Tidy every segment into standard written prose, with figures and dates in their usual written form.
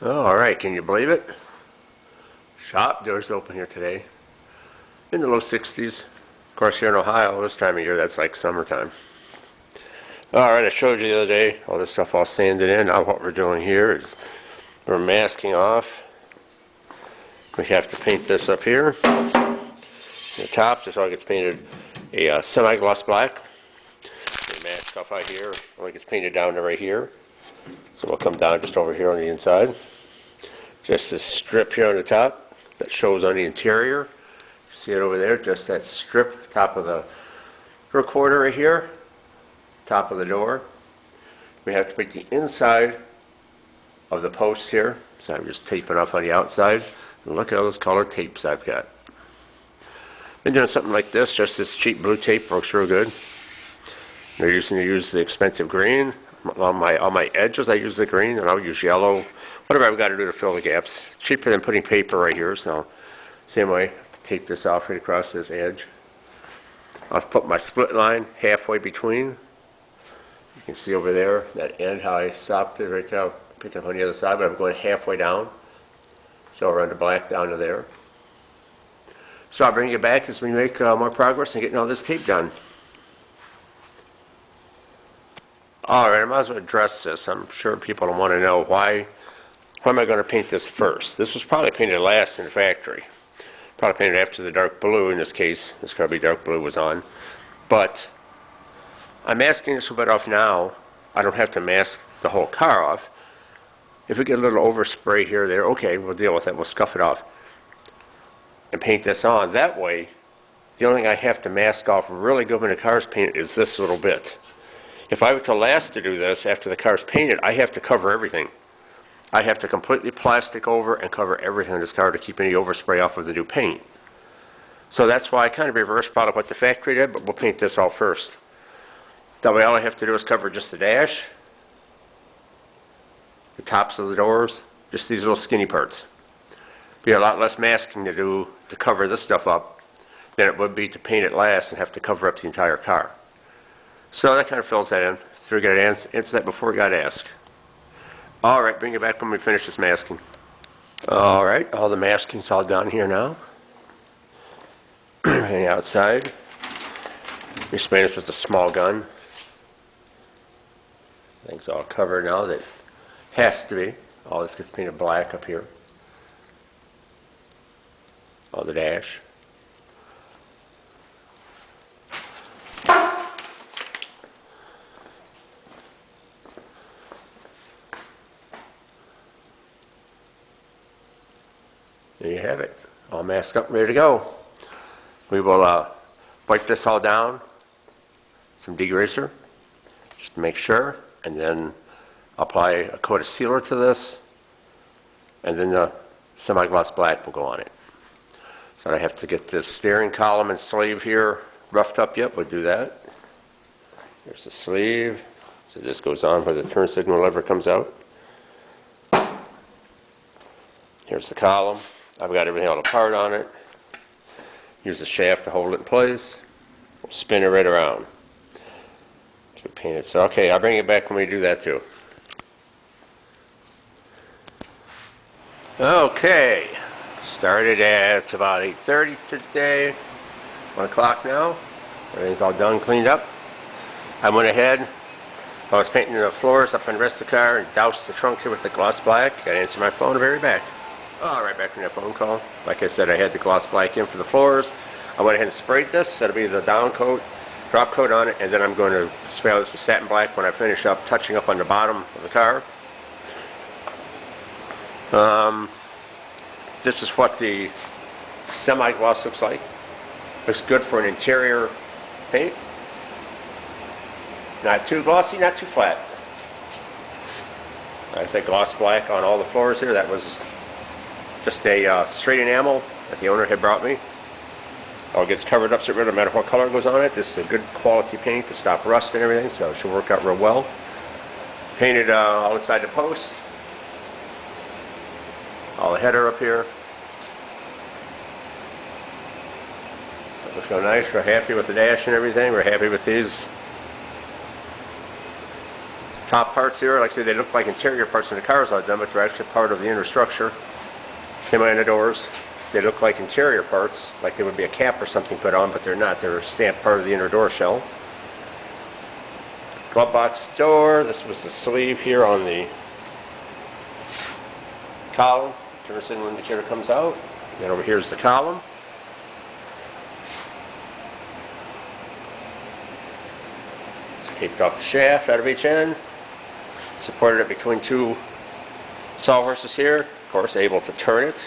Oh, all right, can you believe it? Shop doors open here today. In the low 60s. Of course, here in Ohio, this time of year, that's like summertime. All right, I showed you the other day, all this stuff all sanded in. Now what we're doing here is we're masking off. We have to paint this up here. The top, this all gets painted a semi-gloss black. The mask off out here only gets painted down to right here. So we'll come down just over here on the inside. Just this strip here on the top that shows on the interior. See it over there? Just that strip, top of the recorder right here, top of the door. We have to make the inside of the posts here. So I'm just taping up on the outside. And look at all those colored tapes I've got. Been doing something like this, just this cheap blue tape works real good. They're using to use the expensive green. On my edges I use the green, and I'll use yellow, whatever I've got to do to fill the gaps. It's cheaper than putting paper right here, so same way, tape this off right across this edge. I'll put my split line halfway between. You can see over there, that end, how I stopped it right there. I'll pick it up on the other side, but I'm going halfway down. So I'll run the black down to there. So I'll bring you back as we make more progress in getting all this tape done. Alright, I might as well address this. I'm sure people want to know why am I going to paint this first? This was probably painted last in the factory. Probably painted after the dark blue in this case. This probably dark blue was on. But I'm masking this a bit off now. I don't have to mask the whole car off. If we get a little overspray here or there, okay, we'll deal with it. We'll scuff it off and paint this on. That way, the only thing I have to mask off really good when the car's painted is this little bit. If I were to last to do this after the car's painted, I have to cover everything. I have to completely plastic over and cover everything in this car to keep any overspray off of the new paint. So that's why I kind of reversed probably what the factory did, but we'll paint this all first. That way all I have to do is cover just the dash, the tops of the doors, just these little skinny parts. Be a lot less masking to do to cover this stuff up than it would be to paint it last and have to cover up the entire car. So that kind of fills that in. So we got to answer that before we got to ask. All right, bring it back when we finish this masking. All right, all the masking's all done here now. And the outside, we spray this with a small gun. Things all covered now. That has to be. All this gets painted black up here. All the dash. There you have it, all masked up, ready to go. We will wipe this all down, some degreaser, just to make sure, and then apply a coat of sealer to this, and then the semi-gloss black will go on it. So I have to get this steering column and sleeve here roughed up yet. We'll do that. There's the sleeve, so this goes on where the turn signal lever comes out. Here's the column. I've got everything all apart on it. Use the shaft to hold it in place. We'll spin it right around to paint it. So okay, I'll bring it back when we do that too. Okay, started at about 8:30 today. 1 o'clock now. Everything's all done, cleaned up. I went ahead. I was painting the floors up on the rest of the car and doused the trunk here with the gloss black. Got to answer my phone, I'll be right back. Right back from that phone call. Like I said, I had the gloss black in for the floors. I went ahead and sprayed this. That'll be the down coat, drop coat on it, and then I'm going to spray all this with satin black when I finish up touching up on the bottom of the car. This is what the semi-gloss looks like. Looks good for an interior paint. Not too glossy, not too flat. Like I said, gloss black on all the floors here. That was just a straight enamel that the owner had brought me. All gets covered up, so it doesn't matter what color goes on it. This is a good quality paint to stop rust and everything, so it should work out real well. Painted all inside the post. All the header up here. That looks real nice. We're happy with the dash and everything. We're happy with these top parts here, like I say, they look like interior parts when the cars are done, but they're actually part of the inner structure. Came on the doors. They look like interior parts, like they would be a cap or something put on, but they're not. They're stamped part of the inner door shell. Glove box door. This was the sleeve here on the column. Turn signal indicator comes out. Then over here is the column. It's taped off the shaft out of each end. Supported it between two sawhorses here. Of course, able to turn it.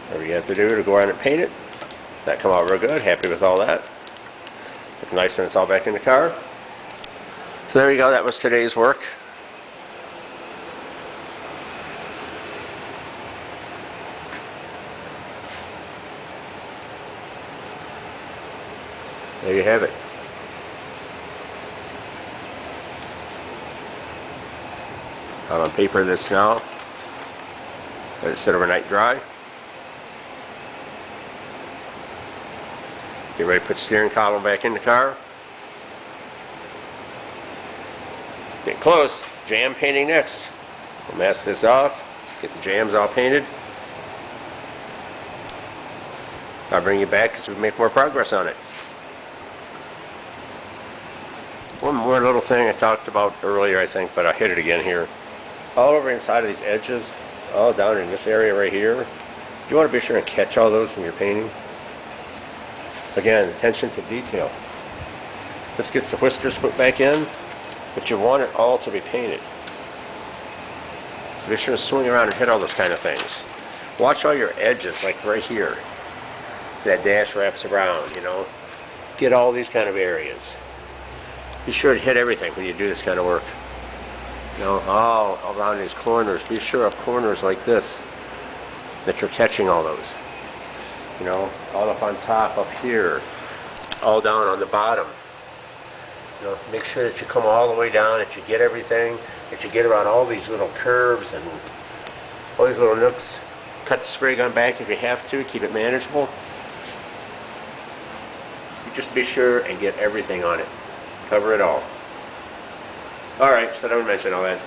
Whatever you have to do to go around and paint it. That come out real good. Happy with all that. Look nice when it's all back in the car. So there you go. That was today's work. There you have it. I'll on paper this now. Let it sit overnight dry. Get ready to put steering column back in the car. Get close. Jam painting next. We'll mask this off. Get the jams all painted. I'll bring you back as we make more progress on it. One more little thing I talked about earlier, I think, but I'll hit it again here. All over inside of these edges, all down in this area right here, you want to be sure and catch all those when you're painting. Again, attention to detail. This gets the whiskers put back in, but you want it all to be painted. So be sure to swing around and hit all those kind of things. Watch all your edges, like right here. That dash wraps around, you know. Get all these kind of areas. Be sure to hit everything when you do this kind of work. You know, all around these corners. Be sure of corners like this, that you're catching all those. You know, all up on top, up here, all down on the bottom. You know, make sure that you come all the way down, that you get everything, that you get around all these little curves and all these little nooks. Cut the spray gun back if you have to, keep it manageable. You just be sure and get everything on it. Cover it all. Alright, so I don't mention all that.